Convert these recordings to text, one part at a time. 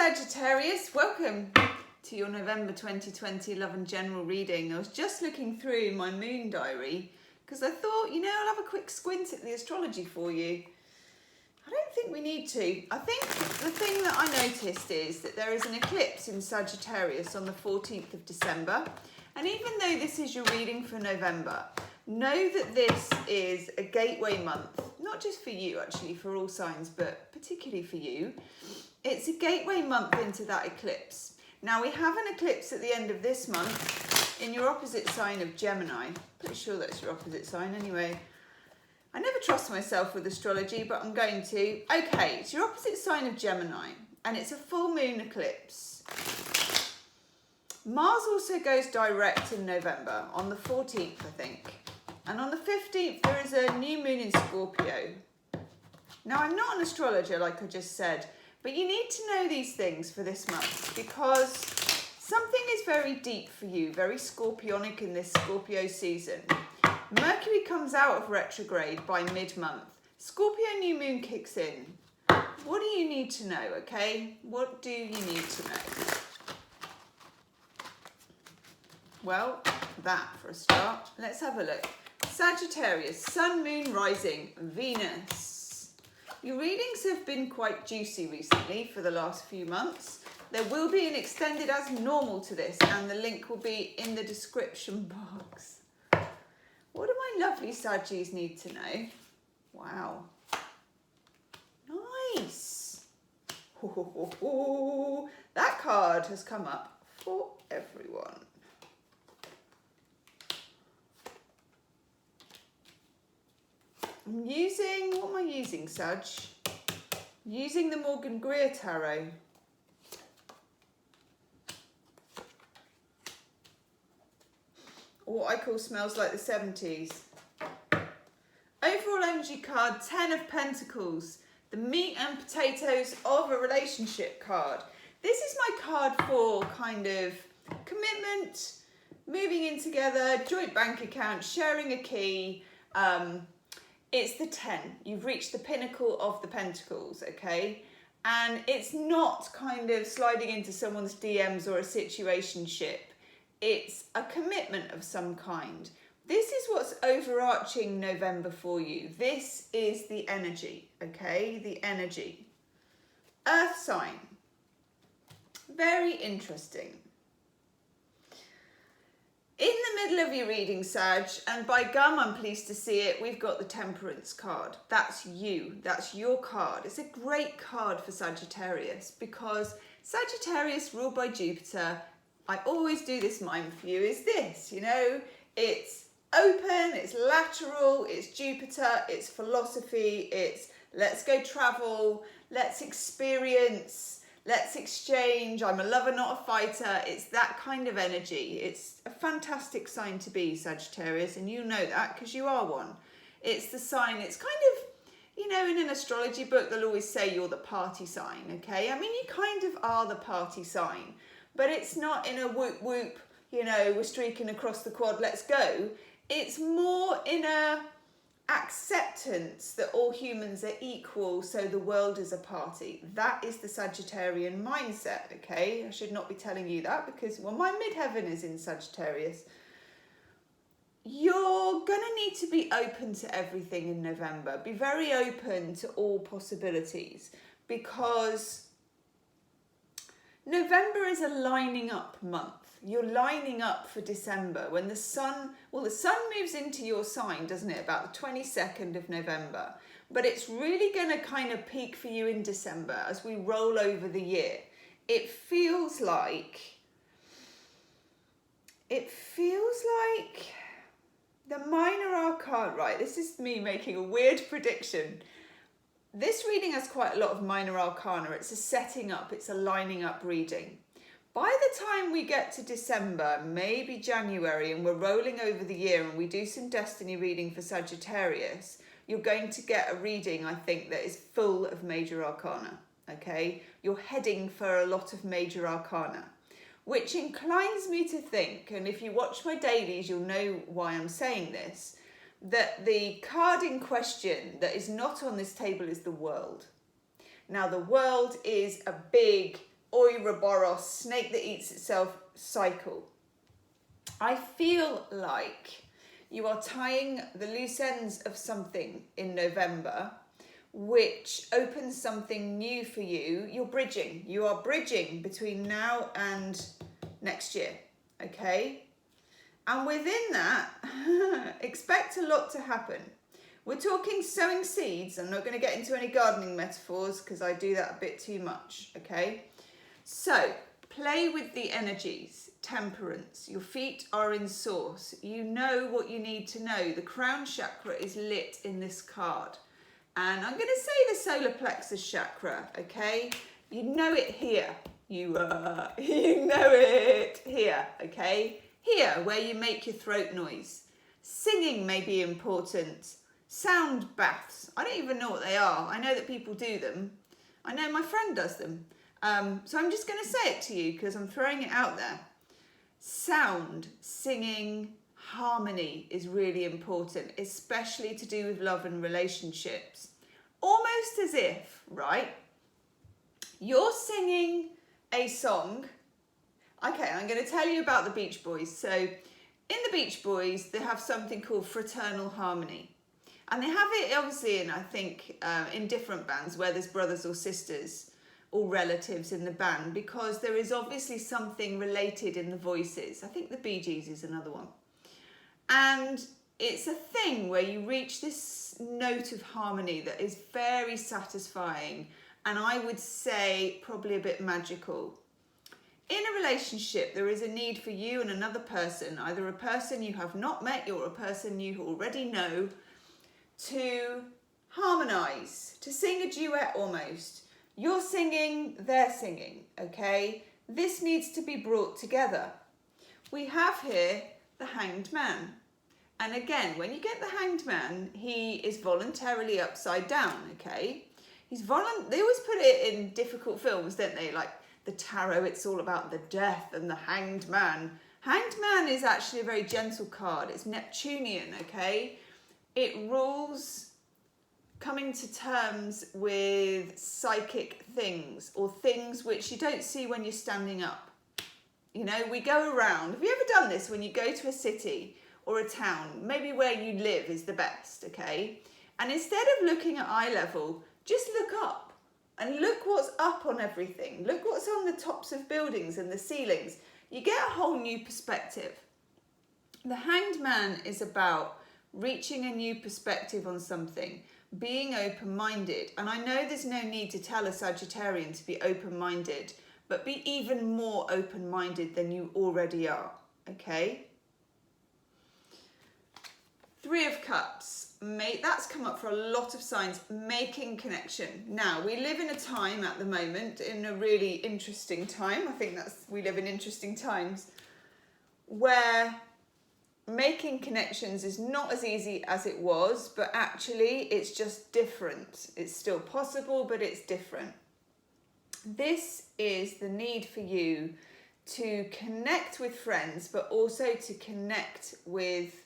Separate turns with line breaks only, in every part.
Sagittarius, welcome to your November 2020 Love and General reading. I was just looking through my moon diary because I thought, I'll have a quick squint at the astrology for you. I don't think we need to. I think the thing that I noticed is that there is an eclipse in Sagittarius on the 14th of December. And even though this is your reading for November, know that this is a gateway month, not just for you actually, for all signs, but particularly for you. It's a gateway month into that eclipse. Now we have an eclipse at the end of this month in your opposite sign of Gemini. Pretty sure that's your opposite sign anyway. I never trust myself with astrology, but I'm going to. Okay, it's your opposite sign of Gemini, and it's a full moon eclipse. Mars also goes direct in November, on the 14th, I think. And on the 15th, there is a new moon in Scorpio. Now, I'm not an astrologer, like I just said, but you need to know these things for this month because something is very deep for you, very scorpionic in this Scorpio season. Mercury comes out of retrograde by mid-month. Scorpio new moon kicks in. What do you need to know, okay? What do you need to know? Well, that for a start. Let's have a look. Sagittarius, Sun, Moon, Rising, Venus. Your readings have been quite juicy recently for the last few months. There will be an extended as normal to this, and the link will be in the description box. What do my lovely Saggies need to know? Wow. Nice. That card has come up for everyone. What am I using, Sag? Using the Morgan Greer Tarot. Or what I call smells like the 70s. Overall energy card, 10 of Pentacles. The meat and potatoes of a relationship card. This is my card for kind of commitment, moving in together, joint bank account, sharing a key. It's the 10. You've reached the pinnacle of the pentacles, okay? And it's not kind of sliding into someone's DMs or a situationship. It's a commitment of some kind. This is what's overarching November for you. This is the energy, okay? The energy. Earth sign. Very interesting. In the middle of your reading, Sag, and by gum, I'm pleased to see it, we've got the Temperance card. That's you. That's your card. It's a great card for Sagittarius because Sagittarius, ruled by Jupiter, I always do this mime for you, is this, it's open, it's lateral, it's Jupiter, it's philosophy, it's let's go travel, let's experience, let's exchange, I'm a lover, not a fighter. It's that kind of energy. It's a fantastic sign to be, Sagittarius, and you know that because you are one. It's the sign, it's kind of, in an astrology book, they'll always say you're the party sign, okay? I mean, you kind of are the party sign, but it's not in a whoop whoop, we're streaking across the quad, let's go. It's more in a acceptance that all humans are equal, so the world is a party. That is the Sagittarian mindset, okay? I should not be telling you that because, my midheaven is in Sagittarius. You're going to need to be open to everything in November. Be very open to all possibilities because November is a lining up month. You're lining up for December when the sun moves into your sign, doesn't it, about the 22nd of November. But it's really going to kind of peak for you in December as we roll over the year. It feels like the minor arcana, right, this is me making a weird prediction. This reading has quite a lot of minor arcana. It's a setting up, it's a lining up reading. By the time we get to December, maybe January, and we're rolling over the year and we do some destiny reading for Sagittarius, you're going to get a reading, I think, that is full of major arcana, okay? You're heading for a lot of major arcana, which inclines me to think, and if you watch my dailies, you'll know why I'm saying this, that the card in question that is not on this table is the World. Now, the World is a big Ouroboros, snake that eats itself cycle. I feel like you are tying the loose ends of something in November, which opens something new for you. You're bridging. You are bridging between now and next year, okay? And within that, expect a lot to happen. We're talking sowing seeds. I'm not going to get into any gardening metaphors because I do that a bit too much, okay? So, play with the energies. Temperance. Your feet are in source. You know what you need to know. The crown chakra is lit in this card. And I'm going to say the solar plexus chakra, okay? You know it here. You know it here, okay? Here, where you make your throat noise. Singing may be important. Sound baths. I don't even know what they are. I know that people do them. I know my friend does them. So I'm just going to say it to you because I'm throwing it out there. Sound, singing, harmony is really important, especially to do with love and relationships. Almost as if, right, you're singing a song. Okay, I'm going to tell you about the Beach Boys. So in the Beach Boys, they have something called Fraternal Harmony. And they have it obviously in, I think, in different bands where there's brothers or sisters or relatives in the band, because there is obviously something related in the voices. I think the Bee Gees is another one. And it's a thing where you reach this note of harmony that is very satisfying, and I would say probably a bit magical. In a relationship, there is a need for you and another person, either a person you have not met or a person you already know, to harmonise, to sing a duet almost. You're singing, they're singing, okay? This needs to be brought together. We have here the Hanged Man. And again, when you get the Hanged Man, he is voluntarily upside down, okay? They always put it in difficult films, don't they? Like the tarot, it's all about the death and the Hanged Man. Hanged Man is actually a very gentle card. It's Neptunian, okay? It rules coming to terms with psychic things or things which you don't see when you're standing up. You know, we go around. Have you ever done this when you go to a city or a town, maybe where you live is the best, okay? And instead of looking at eye level, just look up and look what's up on everything. Look what's on the tops of buildings and the ceilings. You get a whole new perspective. The Hanged Man is about reaching a new perspective on something, being open-minded. And I know there's no need to tell a Sagittarian to be open-minded, but be even more open-minded than you already are, okay? Three of Cups, that's come up for a lot of signs, making connection. Now, we live in a time at the moment, in a really interesting time, I think we live in interesting times, where making connections is not as easy as it was, but actually it's just different. It's still possible, but it's different. This is the need for you to connect with friends, but also to connect with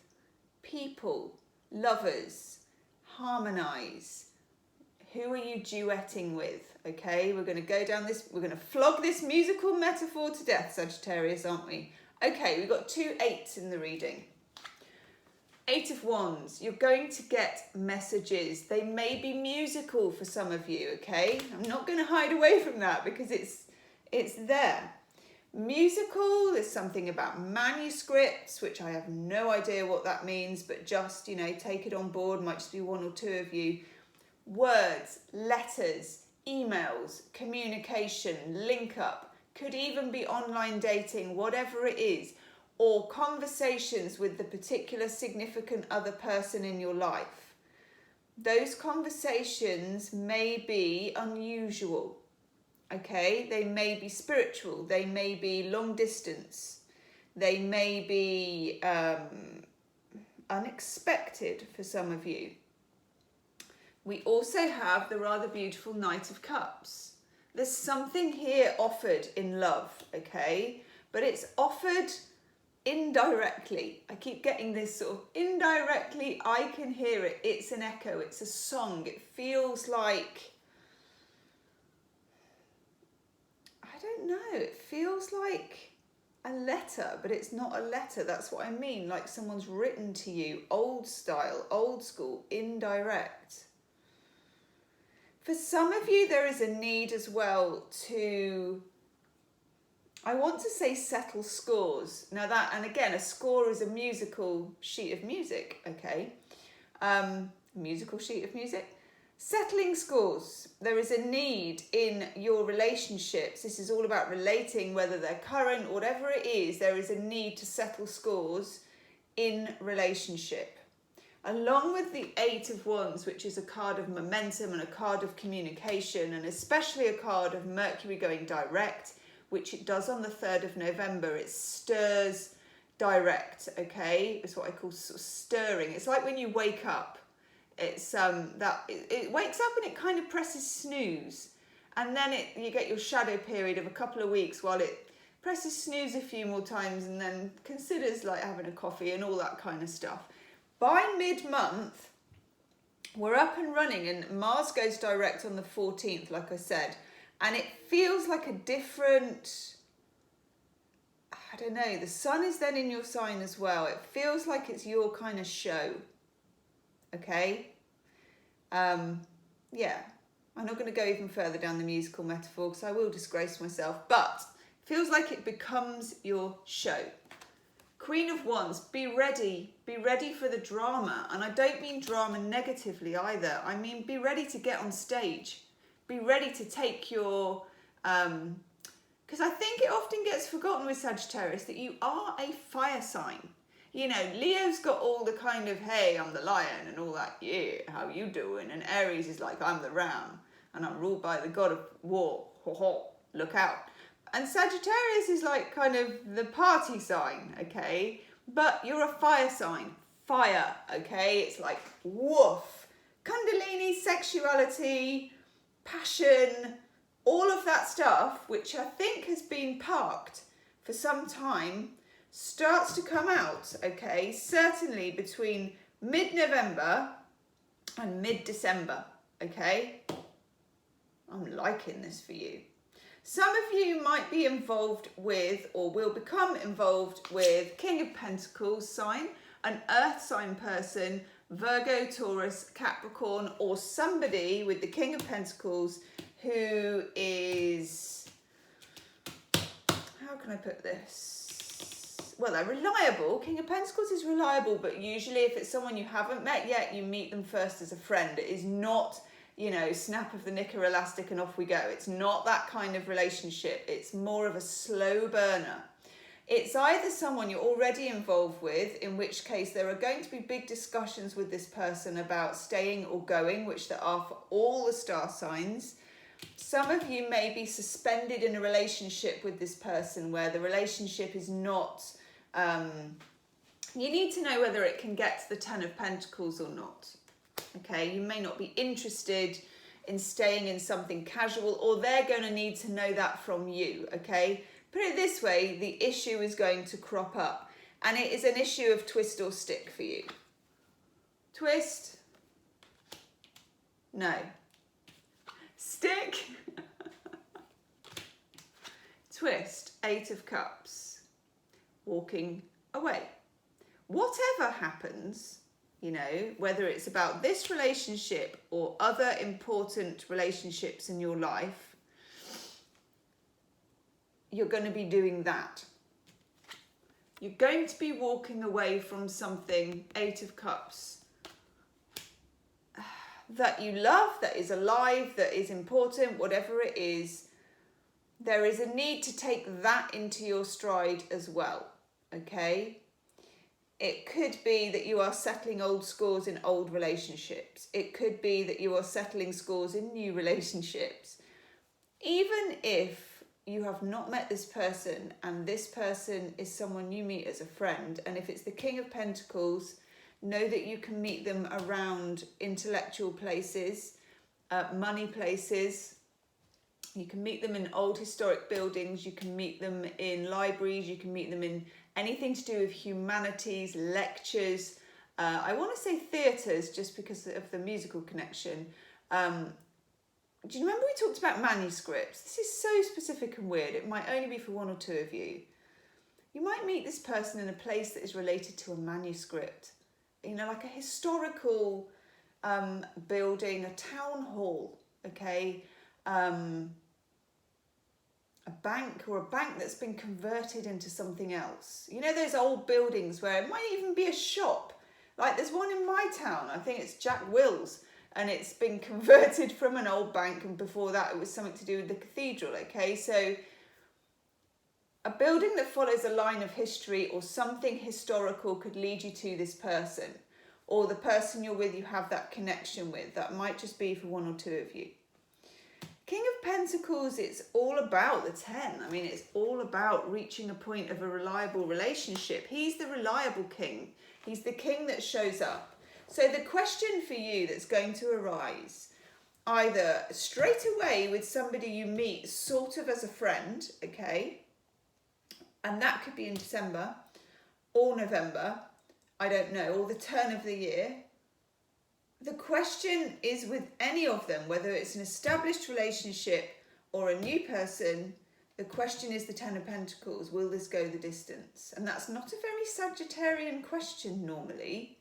people, lovers, harmonize. Who are you duetting with? Okay, we're going to go down this, we're going to flog this musical metaphor to death, Sagittarius, aren't we? Okay, we've got 2 8s in the reading. 8 of Wands, you're going to get messages. They may be musical for some of you, okay? I'm not going to hide away from that because it's there. Musical, there's something about manuscripts, which I have no idea what that means, but just, you know, take it on board, might just be 1 or 2 of you. Words, letters, emails, communication, link up, could even be online dating, whatever it is, or conversations with the particular significant other person in your life. Those conversations may be unusual. Okay, they may be spiritual, they may be long distance, they may be unexpected for some of you. We also have the rather beautiful Knight of Cups. There's something here offered in love, okay, but it's offered indirectly. I keep getting this sort of indirectly, I can hear it, it's an echo, it's a song, it feels like, I don't know, it feels like a letter, but it's not a letter. That's what I mean. Like someone's written to you, old style, old school, indirect. For some of you, there is a need as well to, I want to say, settle scores. Now that, and again, a score is a musical sheet of music, okay? Musical sheet of music. Settling scores. There is a need in your relationships. This is all about relating, whether they're current, whatever it is, there is a need to settle scores in relationship. Along with the Eight of Wands, which is a card of momentum and a card of communication, and especially a card of Mercury going direct, which it does on the 3rd of November. It stirs direct, okay? It's what I call sort of stirring. It's like when you wake up. It's it wakes up and it kind of presses snooze, and then you get your shadow period of a couple of weeks while it presses snooze a few more times and then considers like having a coffee and all that kind of stuff. By mid-month, we're up and running, and Mars goes direct on the 14th, like I said, and it feels like a different, I don't know, the sun is then in your sign as well. It feels like it's your kind of show. Okay, yeah, I'm not going to go even further down the musical metaphor because I will disgrace myself, but it feels like it becomes your show. Queen of Wands, be ready for the drama, and I don't mean drama negatively either. I mean be ready to get on stage, be ready to take your, because I think it often gets forgotten with Sagittarius that you are a fire sign. You know, Leo's got all the kind of, hey, I'm the lion and all that, yeah, how you doing? And Aries is like, I'm the ram and I'm ruled by the god of war, ho ho, look out. And Sagittarius is like kind of the party sign, okay? But you're a fire sign, fire, okay? It's like, woof, Kundalini, sexuality, passion, all of that stuff, which I think has been parked for some time, starts to come out, okay, certainly between mid-November and mid-December, okay? I'm liking this for you. Some of you might be involved with, or will become involved with, King of Pentacles sign, an earth sign person, Virgo, Taurus, Capricorn, or somebody with the King of Pentacles who is, how can I put this? Well, they're reliable. King of Pentacles is reliable, but usually if it's someone you haven't met yet, you meet them first as a friend. It is not, you know, snap of the knicker elastic and off we go. It's not that kind of relationship. It's more of a slow burner. It's either someone you're already involved with, in which case there are going to be big discussions with this person about staying or going, which there are for all the star signs. Some of you may be suspended in a relationship with this person where the relationship is not, you need to know whether it can get to the 10 of Pentacles or not. Okay, you may not be interested in staying in something casual, or they're going to need to know that from you, okay? Put it this way, the issue is going to crop up, and it is an issue of twist or stick for you. Twist? No. Stick? Twist, Eight of Cups, walking away. Whatever happens, you know, whether it's about this relationship or other important relationships in your life, you're going to be doing that. You're going to be walking away from something, Eight of Cups, that you love, that is alive, that is important, whatever it is. There is a need to take that into your stride as well, okay? It could be that you are settling old scores in old relationships. It could be that you are settling scores in new relationships. Even if you have not met this person and this person is someone you meet as a friend, and if it's the King of Pentacles, know that you can meet them around intellectual places, money places. You can meet them in old historic buildings. You can meet them in libraries. You can meet them in anything to do with humanities, lectures. I want to say theatres just because of the musical connection. do you remember we talked about manuscripts? This is so specific and weird. It might only be for one or two of you. You might meet this person in a place that is related to a manuscript. You know, like a historical building, a town hall, okay? A bank, or a bank that's been converted into something else. You know those old buildings where it might even be a shop? Like there's one in my town, I think it's Jack Will's, and it's been converted from an old bank, and before that it was something to do with the cathedral, okay? So a building that follows a line of history or something historical could lead you to this person, or the person you're with you have that connection with. That might just be for one or two of you. King of Pentacles, it's all about the 10. I mean, it's all about reaching a point of a reliable relationship. He's the reliable king. He's the king that shows up. So the question for you that's going to arise, either straight away with somebody you meet sort of as a friend, okay? And that could be in December or November, I don't know, or the turn of the year. The question is with any of them, whether it's an established relationship or a new person, the question is the 10 of Pentacles. Will this go the distance? And that's not a very Sagittarian question normally.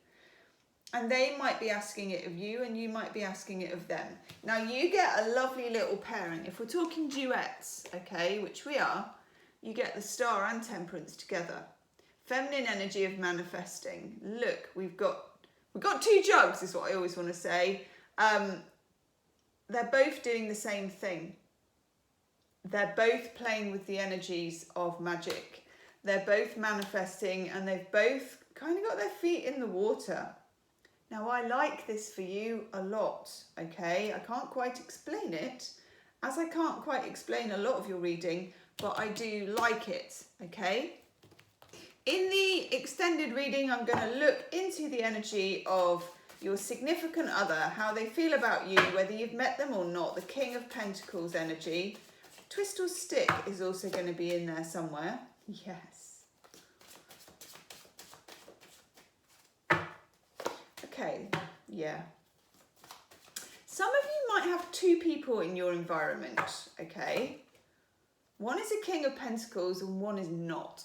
And they might be asking it of you, and you might be asking it of them. Now you get a lovely little pairing. If we're talking duets, okay, which we are, you get the Star and Temperance together. Feminine energy of manifesting. Look, we've got two jugs, is what I always want to say. They're both doing the same thing. They're both playing with the energies of magic. They're both manifesting, and they've both kind of got their feet in the water. Now, I like this for you a lot, okay? I can't quite explain it, as I can't quite explain a lot of your reading, but I do like it, okay? In the extended reading, I'm going to look into the energy of your significant other, how they feel about you, whether you've met them or not. The King of Pentacles energy. Twist or stick is also going to be in there somewhere. Yes. Okay, yeah. Some of you might have two people in your environment, okay? One is a King of Pentacles and one is not.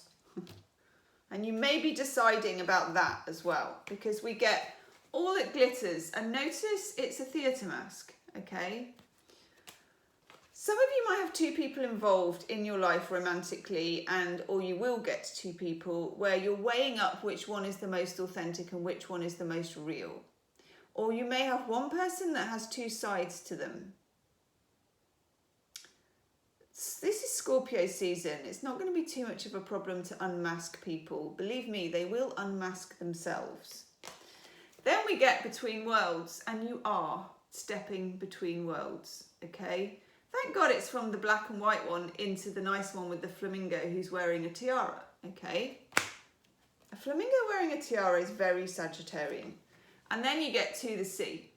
And you may be deciding about that as well, because we get all that glitters, and notice it's a theatre mask, okay? Some of you might have two people involved in your life romantically, or you will get two people where you're weighing up which one is the most authentic and which one is the most real. Or you may have one person that has two sides to them. This is Scorpio season. It's not going to be too much of a problem to unmask people. Believe me, they will unmask themselves. Then we get between worlds, and you are stepping between worlds, okay? Thank God it's from the black and white one into the nice one with the flamingo who's wearing a tiara, okay? A flamingo wearing a tiara is very Sagittarian. And then you get to the sea.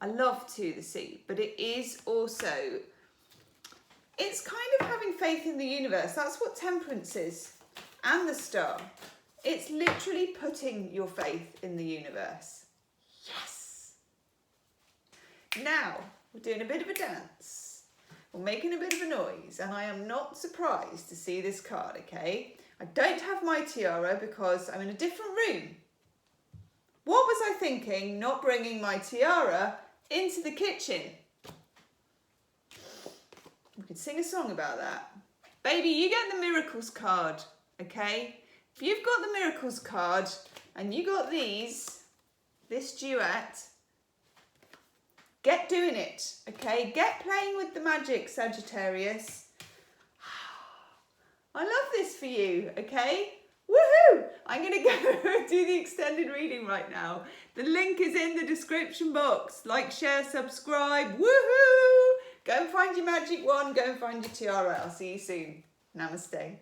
I love to the sea, but it is also, it's kind of having faith in the universe. That's what Temperance is, and the Star. It's literally putting your faith in the universe. Yes! Now, we're doing a bit of a dance. We're making a bit of a noise, and I am not surprised to see this card, okay? I don't have my tiara because I'm in a different room. What was I thinking, not bringing my tiara into the kitchen? We could sing a song about that. Baby, you get the Miracles card, okay? If you've got the Miracles card and you got this duet, get doing it, okay? Get playing with the magic, Sagittarius. I love this for you, okay? Woohoo! I'm going to go do the extended reading right now. The link is in the description box. Like, share, subscribe. Woohoo! Go and find your magic wand. Go and find your tiara. I'll see you soon. Namaste.